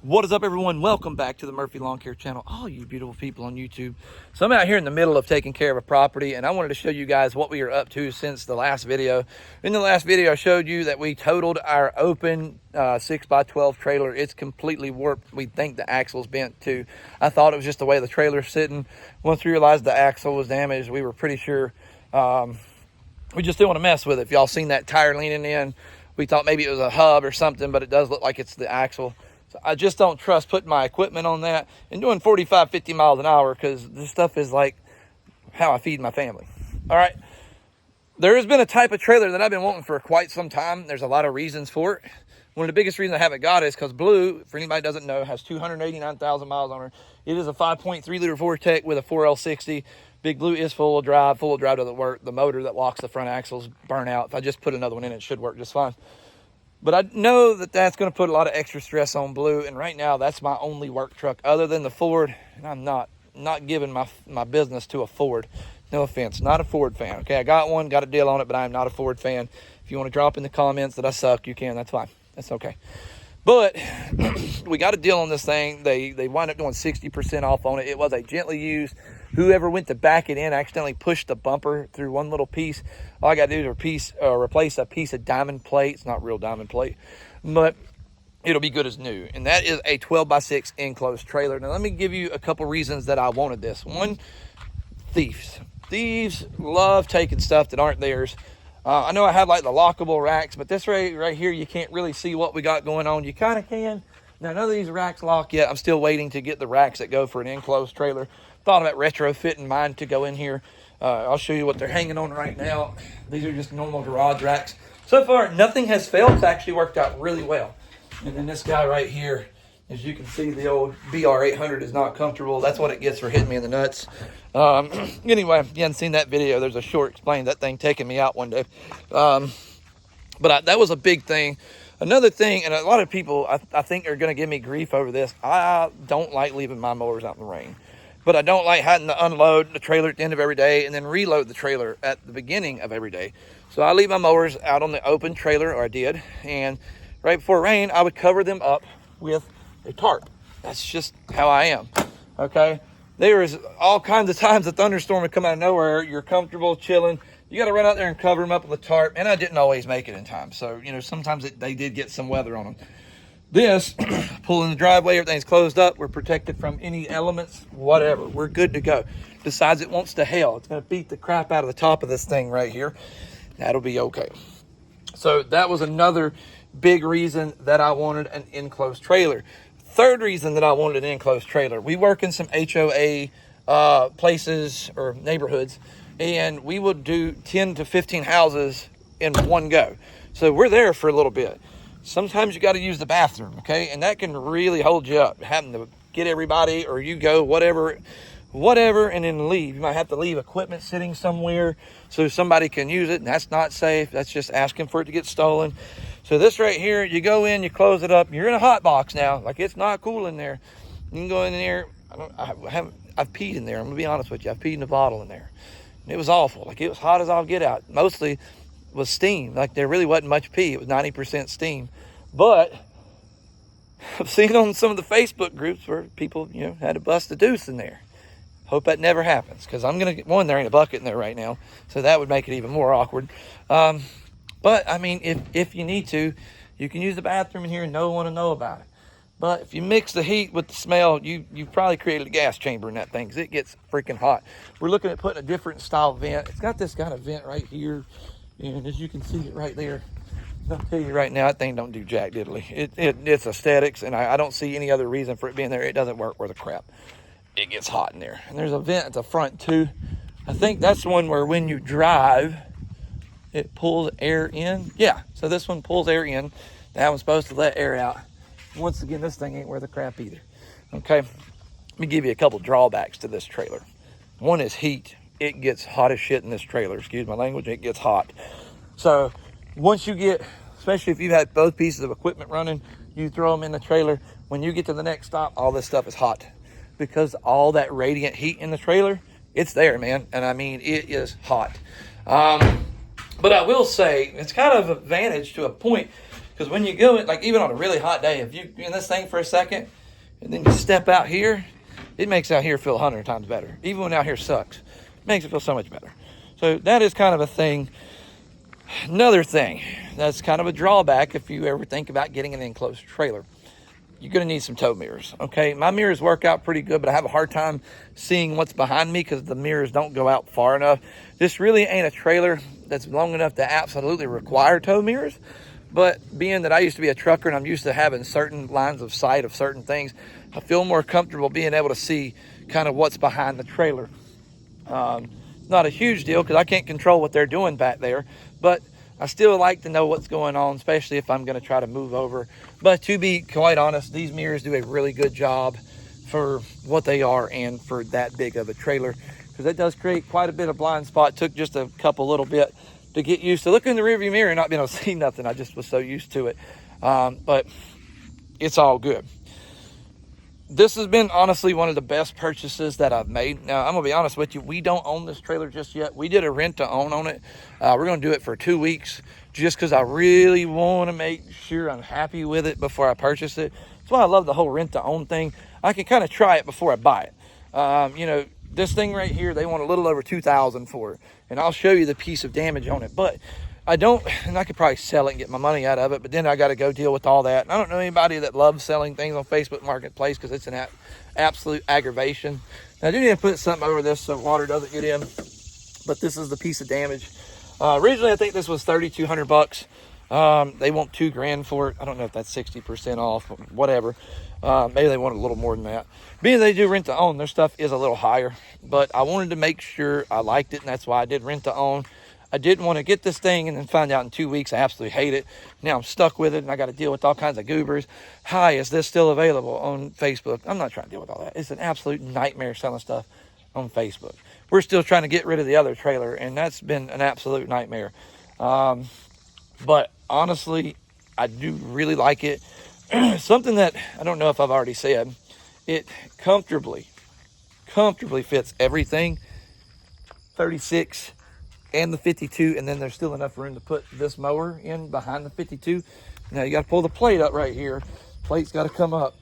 What is up, everyone? Welcome back to the Murphy Lawn Care channel, all you beautiful people on YouTube. So I'm out here in the middle of taking care of a property, and I wanted to show you guys what we are up to since the last video. In the last video, I showed you that we totaled our open 6x12 trailer. It's completely warped. We think the axle's bent too. I thought it was just the way the trailer's sitting. Once we realized the axle was damaged, we were pretty sure we just didn't want to mess with it. If y'all seen that tire leaning in, we thought maybe it was a hub or something, but it does look like it's the axle. I just don't trust putting my equipment on that and doing 45, 50 miles an hour, because this stuff is like how I feed my family. All right. There has been a type of trailer that I've been wanting for quite some time. There's a lot of reasons for it. One of the biggest reasons I haven't got it is because Blue, for anybody who doesn't know, has 289,000 miles on her. It is a 5.3 liter Vortec with a 4L60. Big Blue is full of drive. Full of drive doesn't work. The motor that locks the front axles burn out. If I just put another one in, it should work just fine. But I know that that's going to put a lot of extra stress on Blue, and right now that's my only work truck other than the Ford, and I'm not giving my business to a Ford. No offense, not a Ford fan. Okay, I got one, got a deal on it, but I am not a Ford fan. If you want to drop in the comments that I suck, you can. That's fine. That's okay. But we got a deal on this thing. They wind up doing 60% off on it. It was a gently used. Whoever went to back it in accidentally pushed the bumper through one little piece. All I got to do is replace a piece of diamond plate. It's not real diamond plate, but it'll be good as new. And that is a 12x6 enclosed trailer. Now, let me give you a couple reasons that I wanted this. One, thieves. Thieves love taking stuff that aren't theirs. I know I have like the lockable racks, but this right here, you can't really see what we got going on. You kind of can. Now, none of these racks lock yet. I'm still waiting to get the racks that go for an enclosed trailer. Thought about retrofitting mine to go in here. I'll show you what they're hanging on right now. These are just normal garage racks. So far, nothing has failed. It's actually worked out really well. And then this guy right here, as you can see, the old BR800 is not comfortable. That's what it gets for hitting me in the nuts. Anyway, if you haven't seen that video, there's a short explaining that thing taking me out one day. But that was a big thing. Another thing, and a lot of people, I think, are going to give me grief over this. I don't like leaving my mowers out in the rain. But I don't like having to unload the trailer at the end of every day and then reload the trailer at the beginning of every day. So I leave my mowers out on the open trailer, or I did. And right before rain, I would cover them up with a tarp. That's just how I am, okay? There is all kinds of times a thunderstorm would come out of nowhere. You're comfortable, chilling. You got to run out there and cover them up with a tarp. And I didn't always make it in time. So, you know, sometimes they did get some weather on them. This, pulling the driveway, everything's closed up. We're protected from any elements, whatever. We're good to go. Besides, it wants to hail. It's going to beat the crap out of the top of this thing right here. That'll be okay. So that was another big reason that I wanted an enclosed trailer. Third reason that I wanted an enclosed trailer. We work in some HOA places or neighborhoods, and we would do 10 to 15 houses in one go. So we're there for a little bit. Sometimes you got to use the bathroom, okay? And that can really hold you up, having to get everybody, or you go, whatever, and then leave. You might have to leave equipment sitting somewhere so somebody can use it, and that's not safe. That's just asking for it to get stolen. So this right here, you go in, you close it up. You're in a hot box now. Like, it's not cool in there. You can go in there. I've peed in there. I'm going to be honest with you. I've peed in a bottle in there. And it was awful. Like, it was hot as all get out. Mostly was steam. Like, there really wasn't much pee. It was 90% steam. But I've seen on some of the Facebook groups where people, you know, had to bust a deuce in there. Hope that never happens, because I'm going to get one. There ain't a bucket in there right now, so that would make it even more awkward. But I mean, if you need to, you can use the bathroom in here and no one will know about it. But if you mix the heat with the smell, you've probably created a gas chamber in that thing, because it gets freaking hot. We're looking at putting a different style vent. It's got this kind of vent right here, and as you can see it right there, I'll tell you right now, that thing don't do jack diddly. It's aesthetics, and I don't see any other reason for it being there. It doesn't work worth a crap. It gets hot in there. And there's a vent at the front too. I think that's one where when you drive, it pulls air in. Yeah, so this one pulls air in. That one's supposed to let air out. Once again, this thing ain't worth a crap either. Okay, let me give you a couple drawbacks to this trailer. One is heat. It gets hot as shit in this trailer. Excuse my language, it gets hot. So once you get, especially if you've had both pieces of equipment running, you throw them in the trailer. When you get to the next stop, all this stuff is hot, because all that radiant heat in the trailer, it's there, man. And I mean, it is hot. But I will say, it's kind of an advantage to a point. Because when you go, like even on a really hot day, if you're in this thing for a second and then you step out here, it makes out here feel 100 times better. Even when out here sucks, it makes it feel so much better. So that is kind of a thing. Another thing that's kind of a drawback if you ever think about getting an enclosed trailer, you're going to need some tow mirrors. Okay, my mirrors work out pretty good, but I have a hard time seeing what's behind me because the mirrors don't go out far enough. This really ain't a trailer that's long enough to absolutely require tow mirrors. But being that I used to be a trucker and I'm used to having certain lines of sight of certain things, I feel more comfortable being able to see kind of what's behind the trailer. Not a huge deal because I can't control what they're doing back there, but I still like to know what's going on, especially if I'm going to try to move over. But to be quite honest, these mirrors do a really good job for what they are and for that big of a trailer, because it does create quite a bit of blind spot. Took just a couple little bit to get used to looking in the rearview mirror and not being able to see nothing. I just was so used to it. But it's all good. This has been honestly one of the best purchases that I've made. Now, I'm going to be honest with you. We don't own this trailer just yet. We did a rent to own on it. We're going to do it for 2 weeks just because I really want to make sure I'm happy with it before I purchase it. That's why I love the whole rent to own thing. I can kind of try it before I buy it. You know, this thing right here, they want a little over $2,000 for it. And I'll show you the piece of damage on it. But I don't, and I could probably sell it and get my money out of it, but then I got to go deal with all that. And I don't know anybody that loves selling things on Facebook Marketplace because it's an absolute aggravation. Now, I do need to put something over this so water doesn't get in, but this is the piece of damage. Originally, I think this was $3,200. They want $2,000 for it. I don't know if that's 60% off, whatever. Maybe they want a little more than that. Being they do rent to own, their stuff is a little higher, but I wanted to make sure I liked it, and that's why I did rent to own. I didn't want to get this thing and then find out in 2 weeks I absolutely hate it. Now I'm stuck with it and I got to deal with all kinds of goobers. Hi, is this still available on Facebook? I'm not trying to deal with all that. It's an absolute nightmare selling stuff on Facebook. We're still trying to get rid of the other trailer, and that's been an absolute nightmare. But honestly, I do really like it. Something that I don't know if I've already said, it comfortably fits everything, 36 and the 52, and then there's still enough room to put this mower in behind the 52. Now you got to pull the plate up right here. Plate's got to come up,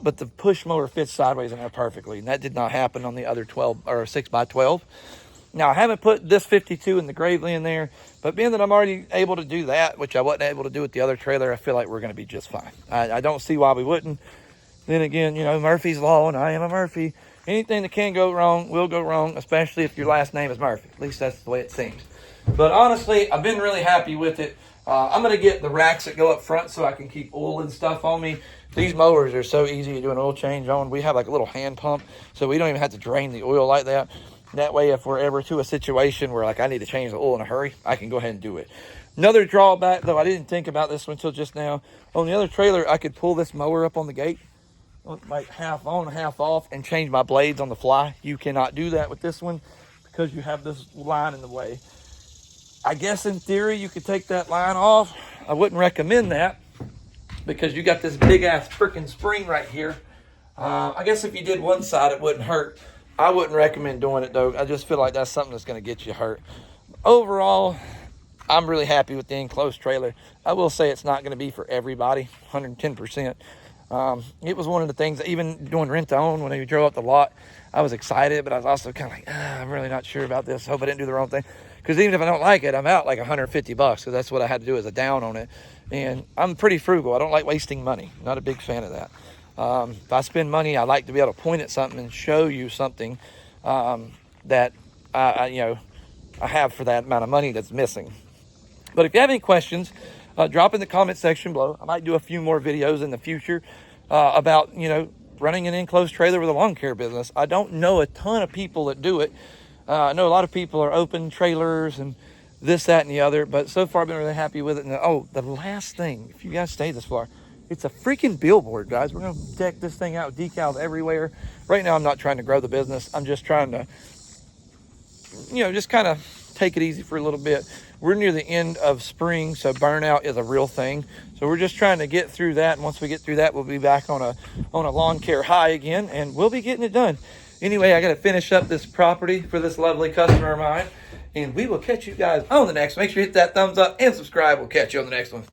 but the push mower fits sideways in there perfectly, and that did not happen on the other 12 or 6x12. Now I haven't put this 52 in the Gravely in there, but being that I'm already able to do that, which I wasn't able to do with the other trailer, I feel like we're going to be just fine. I don't see why we wouldn't. Then again, you know, Murphy's Law, and I am a Murphy. Anything that can go wrong will go wrong, especially if your last name is Murphy. At least that's the way it seems. But honestly, I've been really happy with it. I'm going to get the racks that go up front so I can keep oil and stuff on me. These mowers are so easy to do an oil change on. We have like a little hand pump, so we don't even have to drain the oil like that. That way, if we're ever to a situation where like I need to change the oil in a hurry, I can go ahead and do it. Another drawback, though, I didn't think about this one until just now. On the other trailer, I could pull this mower up on the gate, like half on, half off, and change my blades on the fly. You cannot do that with this one because you have this line in the way. I guess in theory you could take that line off. I wouldn't recommend that because you got this big ass freaking spring right here. I guess if you did one side it wouldn't hurt. I wouldn't recommend doing it though. I just feel like that's something that's going to get you hurt. Overall, I'm really happy with the enclosed trailer. I will say it's not going to be for everybody, 110%. It was one of the things that even doing rent to own, when you drove up the lot, I was excited, but I was also kind of like, I'm really not sure about this. Hope I didn't do the wrong thing. Because even if I don't like it, I'm out like $150 because that's what I had to do as a down on it. And I'm pretty frugal. I don't like wasting money. Not a big fan of that. If I spend money, I like to be able to point at something and show you something that I have for that amount of money that's missing. But if you have any questions, drop in the comment section below. I might do a few more videos in the future about, running an enclosed trailer with a lawn care business. I don't know a ton of people that do it. I know a lot of people are open trailers and this, that, and the other, but so far I've been really happy with it. And the last thing, if you guys stay this far, it's a freaking billboard, guys. We're going to deck this thing out with decals everywhere. Right now I'm not trying to grow the business. I'm just trying to, just kind of take it easy for a little bit. We're near the end of spring, so burnout is a real thing. So we're just trying to get through that. And once we get through that, we'll be back on a lawn care high again, and we'll be getting it done. Anyway, I got to finish up this property for this lovely customer of mine, and we will catch you guys on the next. Make sure you hit that thumbs up and subscribe. We'll catch you on the next one.